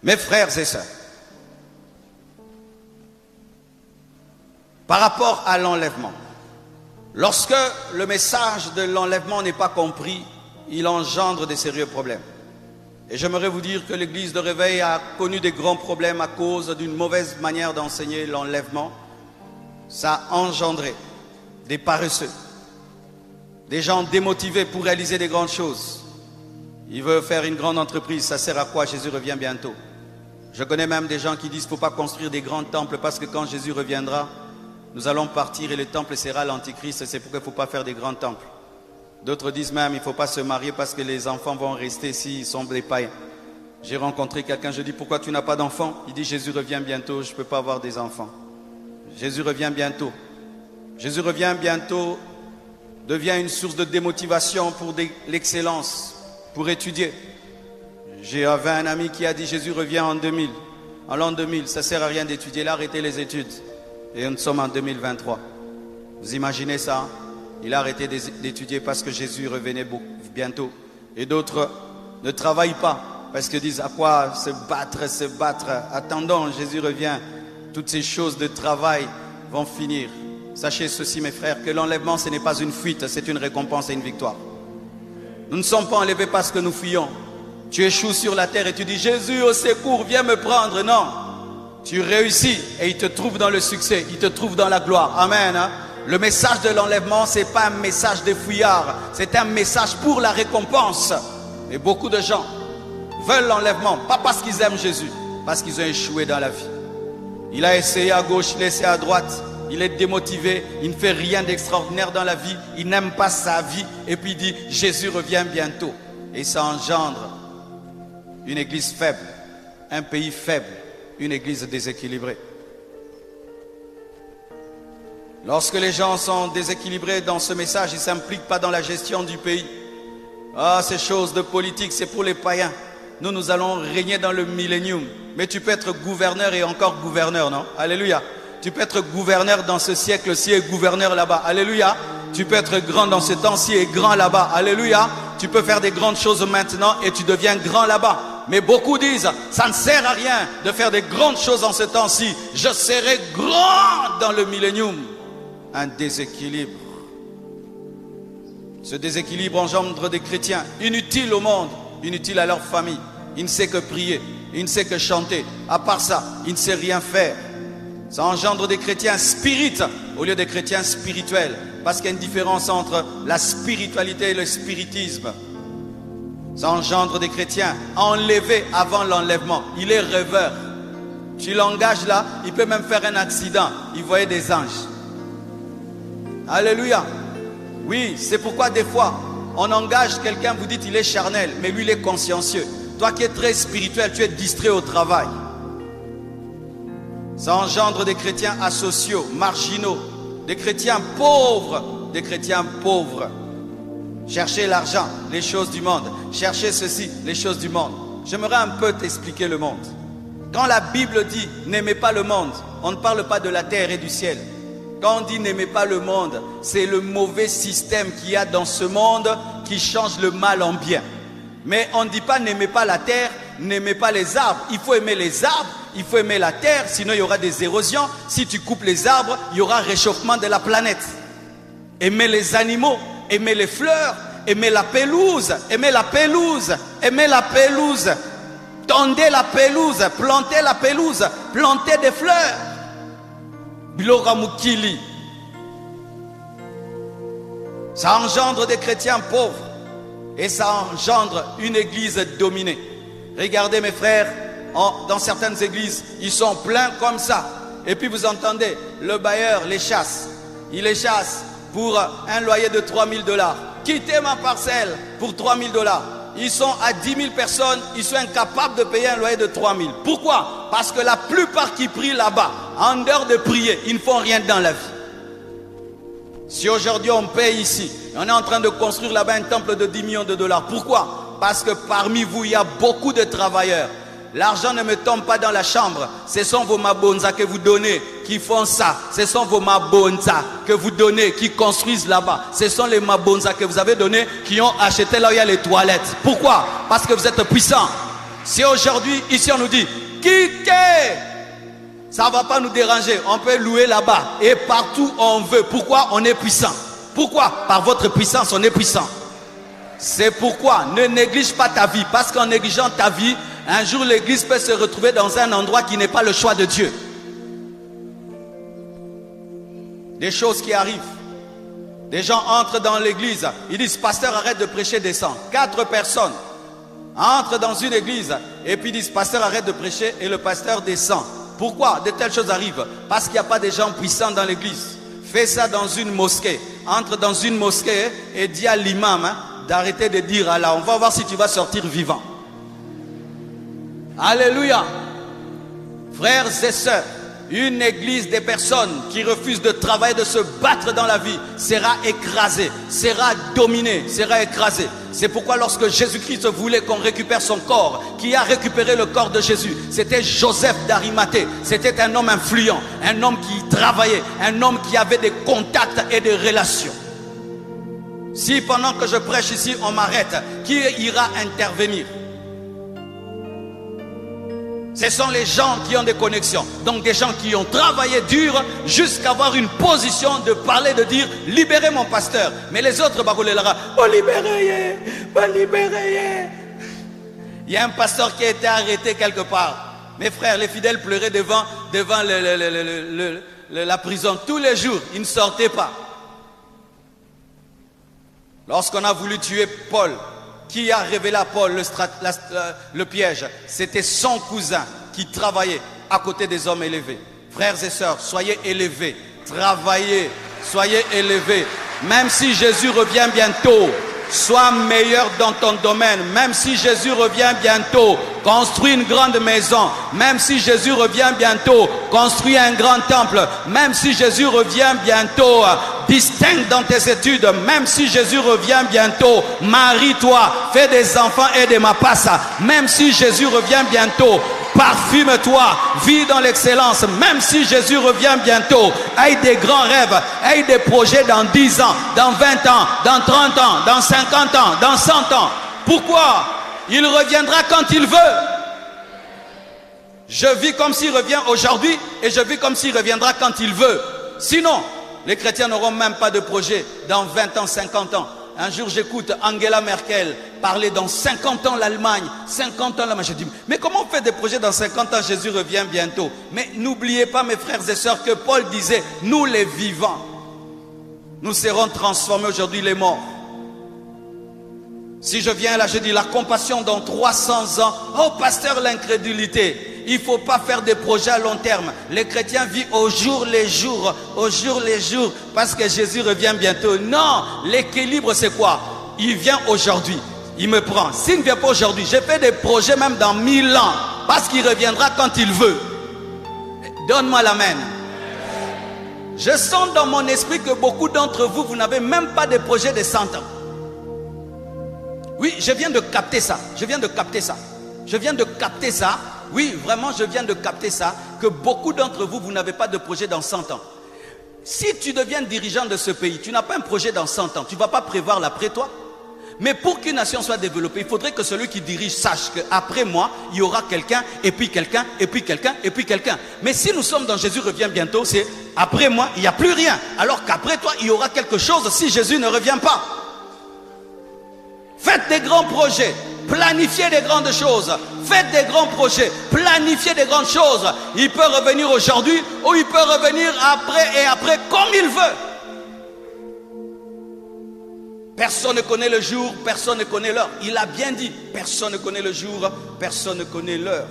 Mes frères et sœurs, par rapport à l'enlèvement, lorsque le message de l'enlèvement n'est pas compris, il engendre des sérieux problèmes. Et j'aimerais vous dire que l'église de Réveil a connu des grands problèmes à cause d'une mauvaise manière d'enseigner l'enlèvement. Ça a engendré des paresseux, des gens démotivés pour réaliser des grandes choses. Il veut faire une grande entreprise, ça sert à quoi? Jésus revient bientôt. Je connais même des gens qui disent qu'il ne faut pas construire des grands temples parce que quand Jésus reviendra, nous allons partir et le temple sera l'antichrist. C'est pourquoi il ne faut pas faire des grands temples. D'autres disent même qu'il ne faut pas se marier parce que les enfants vont rester s'ils sont des païens. J'ai rencontré quelqu'un, je dis pourquoi tu n'as pas d'enfants? Il dit Jésus revient bientôt, je ne peux pas avoir des enfants. Jésus revient bientôt. Jésus revient bientôt devient une source de démotivation pour l'excellence, pour étudier. J'avais un ami qui a dit Jésus revient en 2000. En l'an 2000, ça ne sert à rien d'étudier, il a arrêté les études. Et nous sommes en 2023. Vous imaginez ça? Il a arrêté d'étudier parce que Jésus revenait bientôt. Et d'autres ne travaillent pas parce qu'ils disent à quoi se battre. Attendons, Jésus revient. Toutes ces choses de travail vont finir. Sachez ceci, mes frères, que l'enlèvement, ce n'est pas une fuite, c'est une récompense et une victoire. Nous ne sommes pas enlevés parce que nous fuyons. Tu échoues sur la terre et tu dis Jésus au secours, viens me prendre. Non, tu réussis et il te trouve dans le succès, il te trouve dans la gloire. Amen. Le message de l'enlèvement, ce n'est pas un message des fouillards, c'est un message pour la récompense. Et beaucoup de gens veulent l'enlèvement, pas parce qu'ils aiment Jésus, parce qu'ils ont échoué dans la vie. Il a essayé à gauche, il a essayé à droite, il est démotivé, il ne fait rien d'extraordinaire dans la vie, il n'aime pas sa vie et puis il dit Jésus revient bientôt. Et ça engendre une église faible, un pays faible, une église déséquilibrée. Lorsque les gens sont déséquilibrés dans ce message, ils ne s'impliquent pas dans la gestion du pays. Ah, ces choses de politique, c'est pour les païens. Nous allons régner dans le millénium. Mais tu peux être gouverneur et encore gouverneur, non? Alléluia. Tu peux être gouverneur dans ce siècle-ci et gouverneur là-bas. Alléluia. Tu peux être grand dans ce temps-ci et grand là-bas. Alléluia. Tu peux faire des grandes choses maintenant et tu deviens grand là-bas. Mais beaucoup disent, ça ne sert à rien de faire des grandes choses en ce temps-ci. Je serai grand dans le millénium. Un déséquilibre. Ce déséquilibre engendre des chrétiens inutiles au monde, inutiles à leur famille. Il ne sait que prier, il ne sait que chanter. À part ça, il ne sait rien faire. Ça engendre des chrétiens spirites au lieu des chrétiens spirituels. Parce qu'il y a une différence entre la spiritualité et le spiritisme. Ça engendre des chrétiens enlevés avant l'enlèvement. Il est rêveur. Tu l'engages là, il peut même faire un accident. Il voyait des anges. Alléluia. Oui, c'est pourquoi des fois, on engage quelqu'un, vous dites il est charnel, mais lui il est consciencieux. Toi qui es très spirituel, tu es distrait au travail. Ça engendre des chrétiens asociaux, marginaux, des chrétiens pauvres, des chrétiens pauvres. Chercher l'argent, les choses du monde. Chercher ceci, les choses du monde. J'aimerais un peu t'expliquer le monde. Quand la Bible dit n'aimez pas le monde, on ne parle pas de la terre et du ciel. Quand on dit n'aimez pas le monde, c'est le mauvais système qu'il y a dans ce monde qui change le mal en bien. Mais on ne dit pas n'aimez pas la terre, n'aimez pas les arbres. Il faut aimer les arbres, il faut aimer la terre, sinon il y aura des érosions. Si tu coupes les arbres, il y aura réchauffement de la planète. Aimez les animaux, aimez les fleurs, aimez la pelouse, aimez la pelouse, aimez la pelouse. Tondez la pelouse, plantez la pelouse, plantez des fleurs. Bilora Mukili. Ça engendre des chrétiens pauvres et ça engendre une église dominée. Regardez mes frères, dans certaines églises, ils sont pleins comme ça. Et puis vous entendez, le bailleur les chasse. Il les chasse pour un loyer de 3 000 $. Quittez ma parcelle pour 3 000 $. Ils sont à 10 000 personnes, ils sont incapables de payer un loyer de 3 000. Pourquoi? Parce que la plupart qui prient là-bas, en dehors de prier, ils ne font rien dans la vie. Si aujourd'hui on paye ici, on est en train de construire là-bas un temple de 10 millions de $. Pourquoi? Parce que parmi vous, il y a beaucoup de travailleurs. L'argent ne me tombe pas dans la chambre. Ce sont vos mabonza que vous donnez qui font ça. Ce sont vos mabonza que vous donnez qui construisent là-bas. Ce sont les mabonza que vous avez donnés qui ont acheté là où il y a les toilettes. Pourquoi? Parce que vous êtes puissants. Si aujourd'hui, ici on nous dit, quittez, ça ne va pas nous déranger. On peut louer là-bas et partout où on veut. Pourquoi? On est puissant. Pourquoi? Par votre puissance, on est puissant. C'est pourquoi ne néglige pas ta vie. Parce qu'en négligeant ta vie, un jour l'église peut se retrouver dans un endroit qui n'est pas le choix de Dieu. Des choses qui arrivent. Des gens entrent dans l'église. Ils disent, pasteur, arrête de prêcher, descends. 4 personnes entrent dans une église. Et puis ils disent, pasteur, arrête de prêcher. Et le pasteur descend. Pourquoi de telles choses arrivent? Parce qu'il n'y a pas de gens puissants dans l'église. Fais ça dans une mosquée. Entre dans une mosquée et dis à l'imam d'arrêter de dire Allah. On va voir si tu vas sortir vivant. Alléluia. Frères et sœurs, une église des personnes qui refusent de travailler, de se battre dans la vie, sera écrasée, sera dominée, sera écrasée. C'est pourquoi lorsque Jésus-Christ voulait qu'on récupère son corps, qui a récupéré le corps de Jésus, c'était Joseph d'Arimathée. C'était un homme influent, un homme qui travaillait, un homme qui avait des contacts et des relations. Si pendant que je prêche ici, on m'arrête, qui ira intervenir? Ce sont les gens qui ont des connexions. Donc des gens qui ont travaillé dur jusqu'à avoir une position de parler, de dire libérez mon pasteur. Mais les autres, oh libérez, oh libérez. Il y a un pasteur qui a été arrêté quelque part. Mes frères, les fidèles pleuraient devant la prison tous les jours. Ils ne sortaient pas. Lorsqu'on a voulu tuer Paul, qui a révélé à Paul le piège? C'était son cousin qui travaillait à côté des hommes élevés. Frères et sœurs, soyez élevés, travaillez, soyez élevés. Même si Jésus revient bientôt, sois meilleur dans ton domaine. Même si Jésus revient bientôt, construis une grande maison. Même si Jésus revient bientôt, construis un grand temple. Même si Jésus revient bientôt, distingue dans tes études. Même si Jésus revient bientôt, marie-toi, fais des enfants et des mapassa. Même si Jésus revient bientôt, parfume-toi, vis dans l'excellence. Même si Jésus revient bientôt, aie des grands rêves, aie des projets dans 10 ans, dans 20 ans, dans 30 ans, dans 50 ans, dans 100 ans. Pourquoi? Il reviendra quand il veut. Je vis comme s'il revient aujourd'hui et je vis comme s'il reviendra quand il veut. Sinon, les chrétiens n'auront même pas de projet dans 20 ans, 50 ans. Un jour, j'écoute Angela Merkel parler dans 50 ans l'Allemagne. 50 ans l'Allemagne. Je dis, mais comment on fait des projets dans 50 ans? Jésus revient bientôt. Mais n'oubliez pas, mes frères et sœurs, que Paul disait, nous les vivants, nous serons transformés aujourd'hui les morts. Si je viens là, je dis la compassion dans 300 ans. Oh pasteur, l'incrédulité. Il ne faut pas faire des projets à long terme. Les chrétiens vivent au jour les jours, au jour les jours, parce que Jésus revient bientôt. Non, l'équilibre c'est quoi? Il vient aujourd'hui, il me prend. S'il ne vient pas aujourd'hui, j'ai fait des projets même dans 1000 ans, parce qu'il reviendra quand il veut. Donne-moi l'amen. Je sens dans mon esprit que beaucoup d'entre vous, vous n'avez même pas de projet de 100 ans. Oui, je viens de capter ça. Je viens de capter ça. Je viens de capter ça. Oui, vraiment, je viens de capter ça. Que beaucoup d'entre vous, vous n'avez pas de projet dans 100 ans. Si tu deviens dirigeant de ce pays, tu n'as pas un projet dans 100 ans. Tu ne vas pas prévoir l'après toi. Mais pour qu'une nation soit développée, il faudrait que celui qui dirige sache qu'après moi, il y aura quelqu'un, et puis quelqu'un, et puis quelqu'un, et puis quelqu'un. Mais si nous sommes dans Jésus revient bientôt, c'est après moi, il n'y a plus rien. Alors qu'après toi, il y aura quelque chose si Jésus ne revient pas. Faites des grands projets, planifiez des grandes choses, faites des grands projets, planifiez des grandes choses. Il peut revenir aujourd'hui ou il peut revenir après et après comme il veut. Personne ne connaît le jour, personne ne connaît l'heure. Il a bien dit, personne ne connaît le jour, personne ne connaît l'heure.